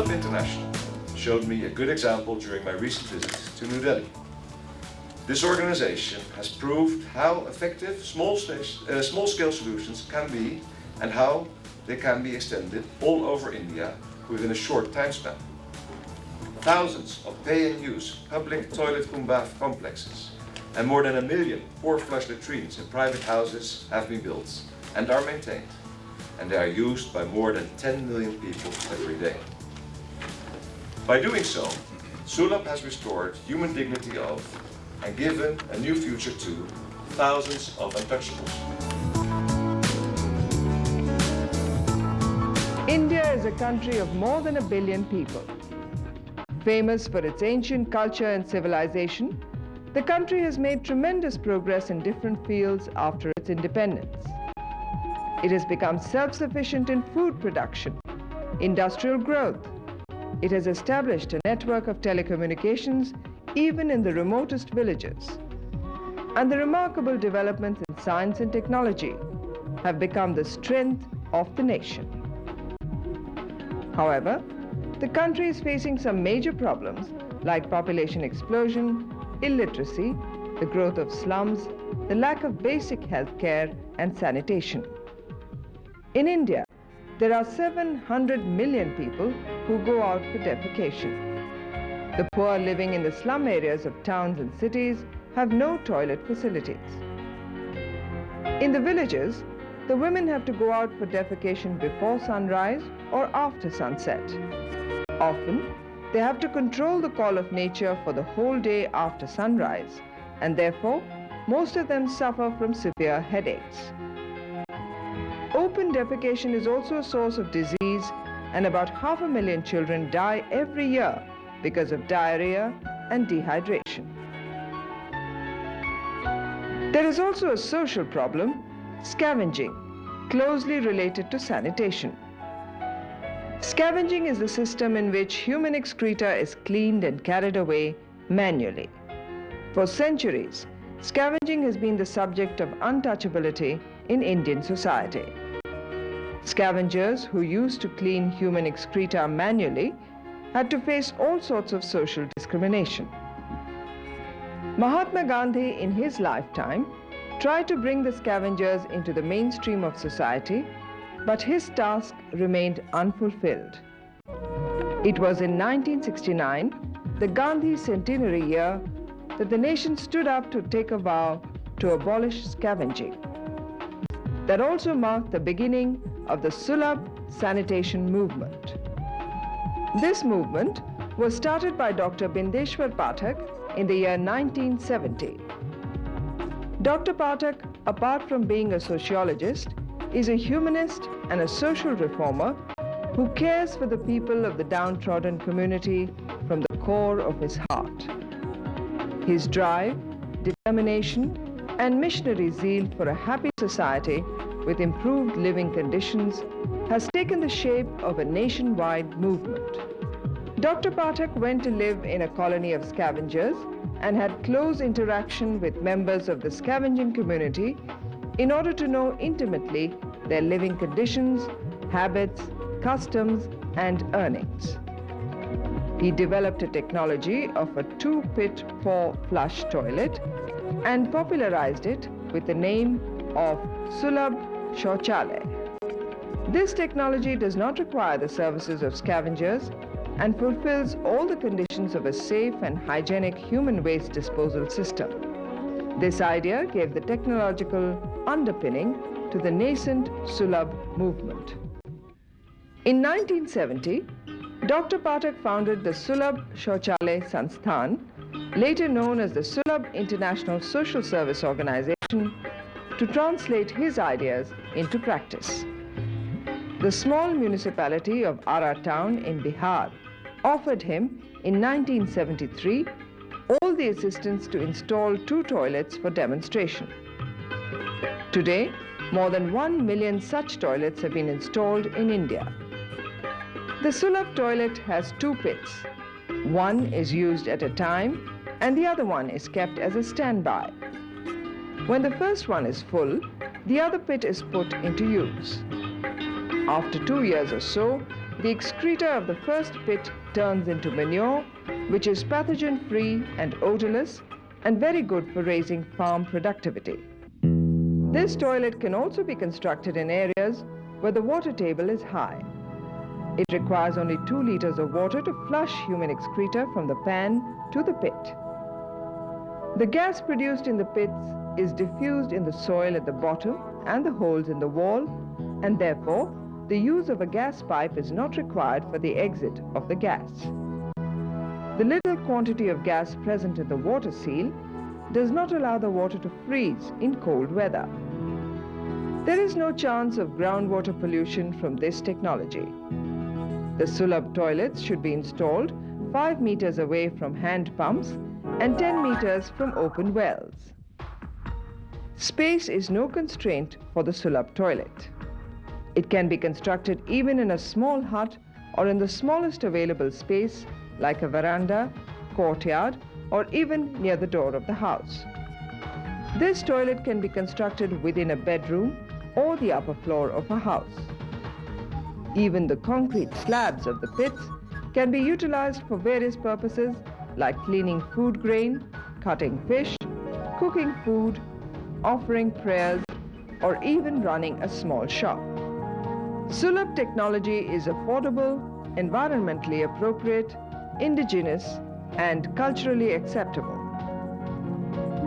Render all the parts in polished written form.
Sulabh International showed me a good example during my recent visit to New Delhi. This organization has proved how effective small-scale solutions can be and how they can be extended all over India within a short time span. Thousands of pay-and-use public toilet cum bath complexes and more than 1 million pour flush latrines in private houses have been built and are maintained, and they are used by more than 10 million people every day. By doing so, Sulabh has restored human dignity of and given a new future to thousands of untouchables. India is a country of more than 1 billion people. Famous for its ancient culture and civilization, the country has made tremendous progress in different fields after its independence. It has become self-sufficient in food production, industrial growth. It has established a network of telecommunications even in the remotest villages. And the remarkable developments in science and technology have become the strength of the nation. However, the country is facing some major problems like population explosion, illiteracy, the growth of slums, the lack of basic health care and sanitation. In India, there are 700 million people who go out for defecation. The poor living in the slum areas of towns and cities have no toilet facilities. In the villages, the women have to go out for defecation before sunrise or after sunset. Often, they have to control the call of nature for the whole day after sunrise, and therefore, most of them suffer from severe headaches. Open defecation is also a source of disease, and about 500,000 children die every year because of diarrhea and dehydration. There is also a social problem, scavenging, closely related to sanitation. Scavenging is the system in which human excreta is cleaned and carried away manually. For centuries, scavenging has been the subject of untouchability in Indian society. Scavengers who used to clean human excreta manually had to face all sorts of social discrimination. Mahatma Gandhi, in his lifetime, tried to bring the scavengers into the mainstream of society, but his task remained unfulfilled. It was in 1969, the Gandhi centenary year, that the nation stood up to take a vow to abolish scavenging. That also marked the beginning of the Sulabh sanitation movement. This movement was started by Dr. Bindeshwar Pathak in the year 1970. Dr. Pathak, apart from being a sociologist, is a humanist and a social reformer who cares for the people of the downtrodden community from the core of his heart. His drive, determination, and missionary zeal for a happy society with improved living conditions has taken the shape of a nationwide movement. Dr. Pathak went to live in a colony of scavengers and had close interaction with members of the scavenging community in order to know intimately their living conditions, habits, customs, and earnings. He developed a technology of a 2-pit pour flush toilet and popularized it with the name of Sulabh Shauchalaya. This technology does not require the services of scavengers and fulfills all the conditions of a safe and hygienic human waste disposal system. This idea gave the technological underpinning to the nascent Sulabh movement. In 1970, Dr. Pathak founded the Sulabh Shauchalaya Sansthan, later known as the Sulabh International Social Service Organization, to translate his ideas into practice. The small municipality of Ara town in Bihar offered him in 1973 all the assistance to install 2 toilets for demonstration. Today, more than 1 million such toilets have been installed in India. The Sulabh toilet has 2 pits. One is used at a time and the other one is kept as a standby. When the first one is full, the other pit is put into use. After 2 years or so, the excreta of the first pit turns into manure, which is pathogen-free and odorless and very good for raising farm productivity. This toilet can also be constructed in areas where the water table is high. It requires only 2 liters of water to flush human excreta from the pan to the pit. The gas produced in the pits is diffused in the soil at the bottom and the holes in the wall, and therefore the use of a gas pipe is not required for the exit of the gas. The little quantity of gas present in the water seal does not allow the water to freeze in cold weather. There is no chance of groundwater pollution from this technology. The Sulabh toilets should be installed 5 meters away from hand pumps and 10 meters from open wells. Space is no constraint for the Sulabh toilet. It can be constructed even in a small hut or in the smallest available space like a veranda, courtyard, or even near the door of the house. This toilet can be constructed within a bedroom or the upper floor of a house. Even the concrete slabs of the pits can be utilized for various purposes like cleaning food grain, cutting fish, cooking food, offering prayers, or even running a small shop. Sulabh technology is affordable, environmentally appropriate, indigenous, and culturally acceptable.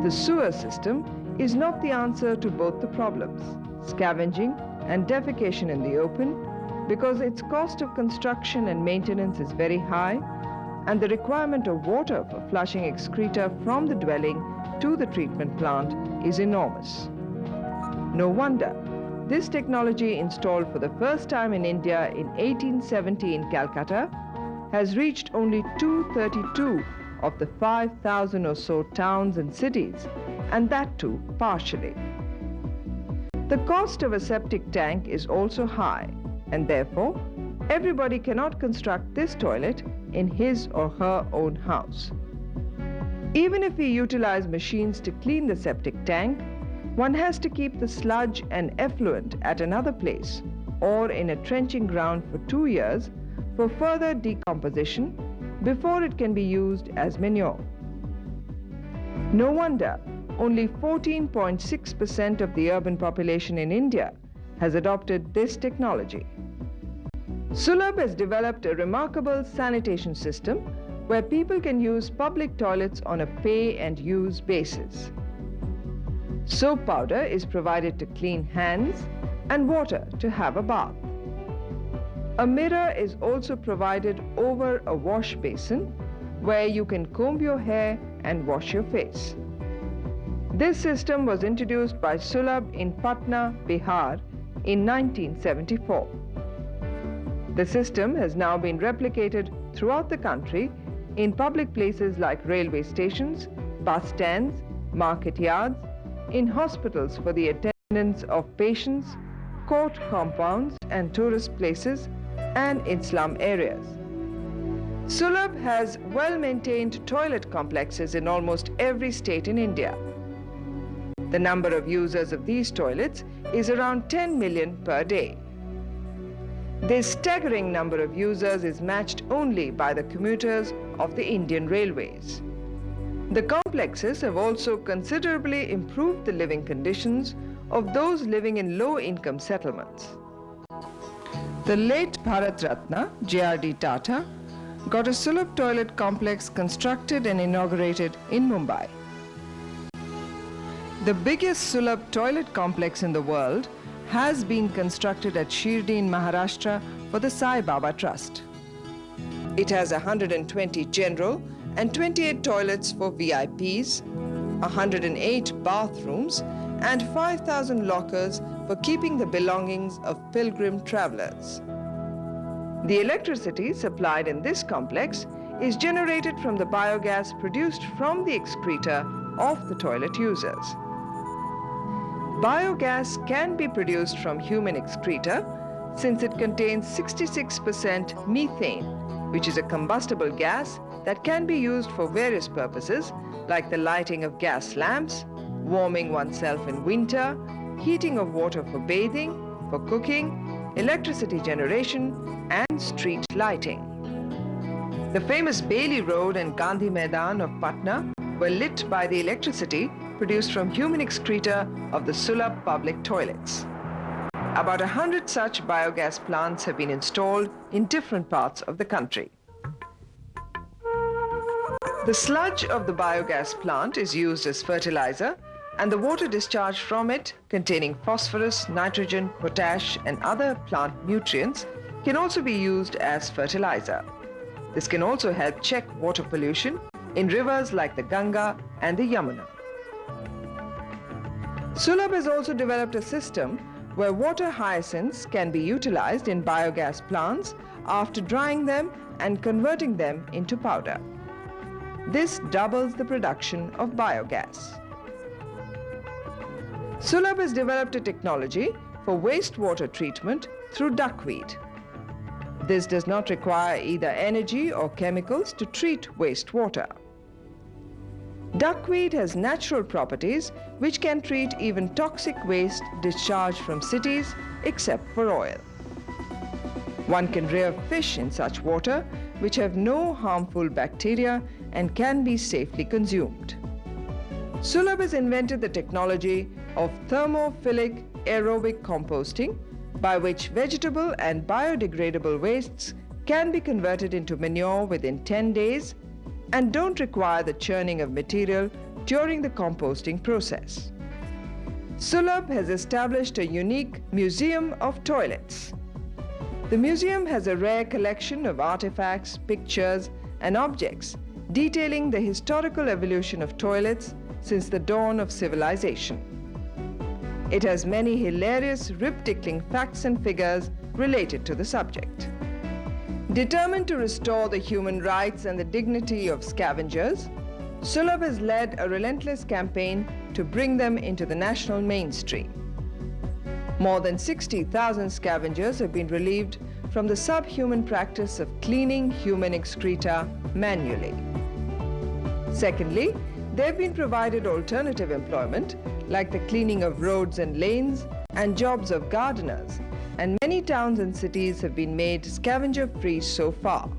The sewer system is not the answer to both the problems, scavenging and defecation in the open, because its cost of construction and maintenance is very high, and the requirement of water for flushing excreta from the dwelling to the treatment plant is enormous. No wonder this technology, installed for the first time in India in 1870 in Calcutta, has reached only 232 of the 5,000 or so towns and cities, and that too partially. The cost of a septic tank is also high, and therefore everybody cannot construct this toilet in his or her own house. Even if we utilize machines to clean the septic tank, one has to keep the sludge and effluent at another place or in a trenching ground for 2 years for further decomposition before it can be used as manure. No wonder only 14.6% of the urban population in India has adopted this technology. Sulabh has developed a remarkable sanitation system where people can use public toilets on a pay-and-use basis. Soap powder is provided to clean hands and water to have a bath. A mirror is also provided over a wash basin where you can comb your hair and wash your face. This system was introduced by Sulabh in Patna, Bihar in 1974. The system has now been replicated throughout the country in public places like railway stations, bus stands, market yards, in hospitals for the attendance of patients, court compounds and tourist places, and in slum areas. Sulabh has well-maintained toilet complexes in almost every state in India. The number of users of these toilets is around 10 million per day. This staggering number of users is matched only by the commuters of the Indian Railways. The complexes have also considerably improved the living conditions of those living in low-income settlements. The late Bharat Ratna, J.R.D. Tata, got a Sulabh toilet complex constructed and inaugurated in Mumbai. The biggest Sulabh toilet complex in the world has been constructed at Shirdi in Maharashtra for the Sai Baba Trust. It has 120 general and 28 toilets for VIPs, 108 bathrooms, and 5,000 lockers for keeping the belongings of pilgrim travelers. The electricity supplied in this complex is generated from the biogas produced from the excreta of the toilet users. Biogas can be produced from human excreta since it contains 66% methane, which is a combustible gas that can be used for various purposes like the lighting of gas lamps, warming oneself in winter, heating of water for bathing, for cooking, electricity generation, and street lighting. The famous Bailey Road and Gandhi Maidan of Patna were lit by the electricity produced from human excreta of the Sulabh public toilets. About 100 such biogas plants have been installed in different parts of the country. The sludge of the biogas plant is used as fertilizer, and the water discharged from it, containing phosphorus, nitrogen, potash, and other plant nutrients, can also be used as fertilizer. This can also help check water pollution in rivers like the Ganga and the Yamuna. Sulabh has also developed a system where water hyacinths can be utilized in biogas plants after drying them and converting them into powder. This doubles the production of biogas. Sulabh has developed a technology for wastewater treatment through duckweed. This does not require either energy or chemicals to treat wastewater. Duckweed has natural properties which can treat even toxic waste discharged from cities except for oil. One can rear fish in such water which have no harmful bacteria and can be safely consumed. Sulabh has invented the technology of thermophilic aerobic composting, by which vegetable and biodegradable wastes can be converted into manure within 10 days and don't require the churning of material during the composting process. Sulabh has established a unique museum of toilets. The museum has a rare collection of artifacts, pictures, and objects detailing the historical evolution of toilets since the dawn of civilization. It has many hilarious, rib-tickling facts and figures related to the subject. Determined to restore the human rights and the dignity of scavengers, Sulabh has led a relentless campaign to bring them into the national mainstream. More than 60,000 scavengers have been relieved from the subhuman practice of cleaning human excreta manually. Secondly, they have been provided alternative employment like the cleaning of roads and lanes and jobs of gardeners, and many towns and cities have been made scavenger-free so far.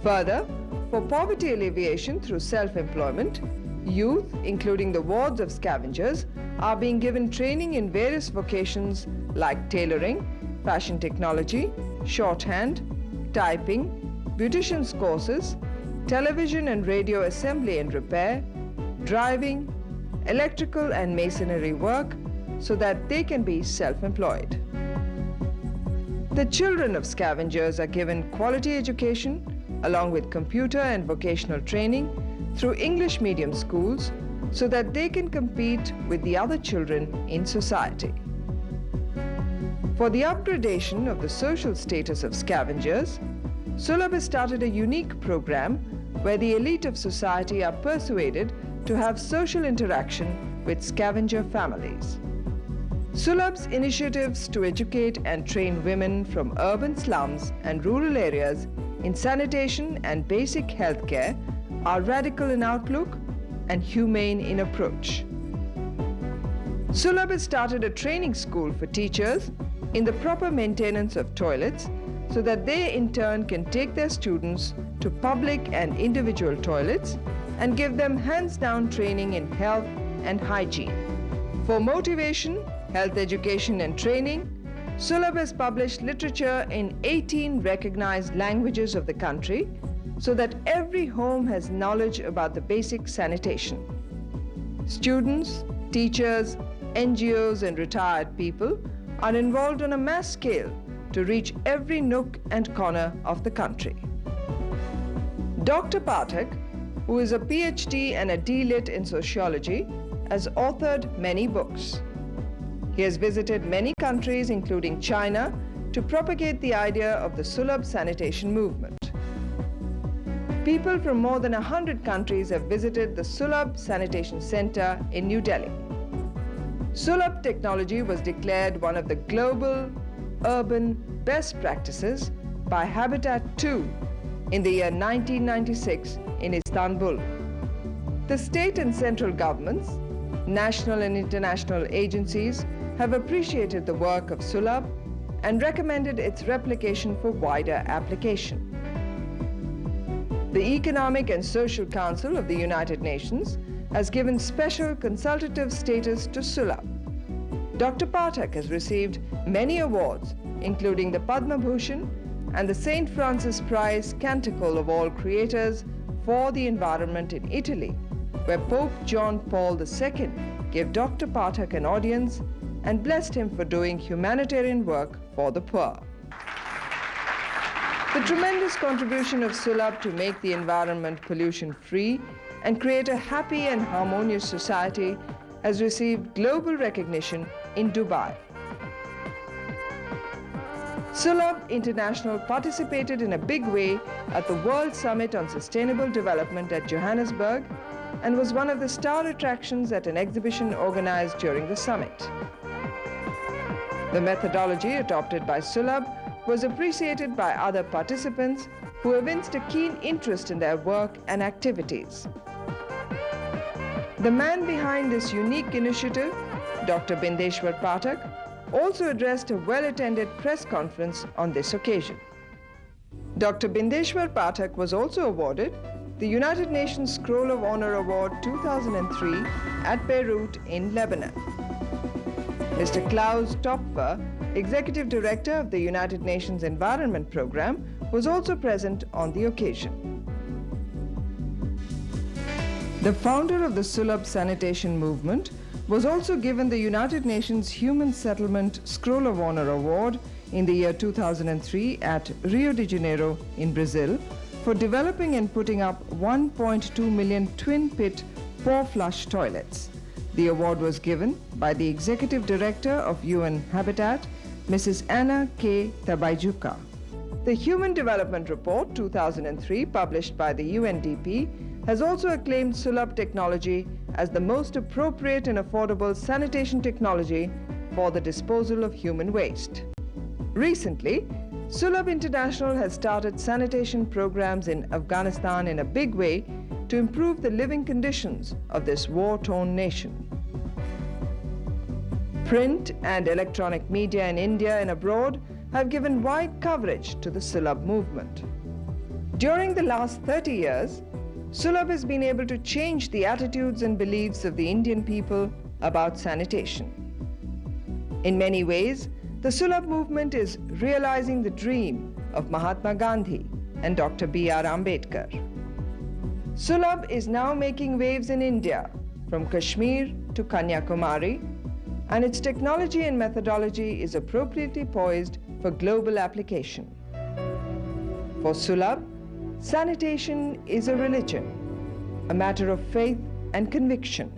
Further, for poverty alleviation through self-employment, youth, including the wards of scavengers, are being given training in various vocations like tailoring, fashion technology, shorthand, typing, beautician's courses, television and radio assembly and repair, driving, electrical and masonry work, so that they can be self-employed. The children of scavengers are given quality education along with computer and vocational training through English medium schools so that they can compete with the other children in society. For the upgradation of the social status of scavengers, Sulabh has started a unique program where the elite of society are persuaded to have social interaction with scavenger families. Sulabh's initiatives to educate and train women from urban slums and rural areas in sanitation and basic health care are radical in outlook and humane in approach. Sulabh has started a training school for teachers in the proper maintenance of toilets so that they in turn can take their students to public and individual toilets and give them hands-down training in health and hygiene. For motivation, health education and training, Sulabh has published literature in 18 recognized languages of the country so that every home has knowledge about the basic sanitation. Students, teachers, NGOs and retired people are involved on a mass scale to reach every nook and corner of the country. Dr. Pathak, who is a PhD and a D.Lit in sociology, has authored many books. He has visited many countries, including China, to propagate the idea of the Sulabh sanitation movement. People from more than 100 countries have visited the Sulabh Sanitation Center in New Delhi. Sulabh technology was declared one of the global urban best practices by Habitat 2 in the year 1996 in Istanbul. The state and central governments, national and international agencies have appreciated the work of Sulabh and recommended its replication for wider application. The Economic and Social Council of the United Nations has given special consultative status to Sulabh. Dr. Pathak has received many awards, including the Padma Bhushan and the St. Francis Prize Canticle of All Creators for the Environment in Italy, where Pope John Paul II gave Dr. Pathak an audience and blessed him for doing humanitarian work for the poor. The tremendous contribution of Sulabh to make the environment pollution-free and create a happy and harmonious society has received global recognition in Dubai. Sulabh International participated in a big way at the World Summit on Sustainable Development at Johannesburg and was one of the star attractions at an exhibition organized during the summit. The methodology adopted by Sulabh was appreciated by other participants who evinced a keen interest in their work and activities. The man behind this unique initiative, Dr. Bindeshwar Pathak, also addressed a well-attended press conference on this occasion. Dr. Bindeshwar Pathak was also awarded the United Nations Scroll of Honor Award 2003 at Beirut in Lebanon. Mr. Klaus Topfer, Executive Director of the United Nations Environment Programme, was also present on the occasion. The founder of the Sulabh sanitation movement was also given the United Nations Human Settlement Scroll of Honor Award in the year 2003 at Rio de Janeiro in Brazil for developing and putting up 1.2 million twin-pit pour-flush toilets. The award was given by the Executive Director of UN Habitat, Mrs. Anna K. Tabaijuka. The Human Development Report 2003, published by the UNDP, has also acclaimed Sulabh technology as the most appropriate and affordable sanitation technology for the disposal of human waste. Recently, Sulabh International has started sanitation programs in Afghanistan in a big way to improve the living conditions of this war-torn nation. Print and electronic media in India and abroad have given wide coverage to the Sulabh movement. During the last 30 years, Sulabh has been able to change the attitudes and beliefs of the Indian people about sanitation. In many ways, the Sulabh movement is realizing the dream of Mahatma Gandhi and Dr. B.R. Ambedkar. Sulabh is now making waves in India, from Kashmir to Kanyakumari, and its technology and methodology is appropriately poised for global application. For Sulabh, sanitation is a religion, a matter of faith and conviction.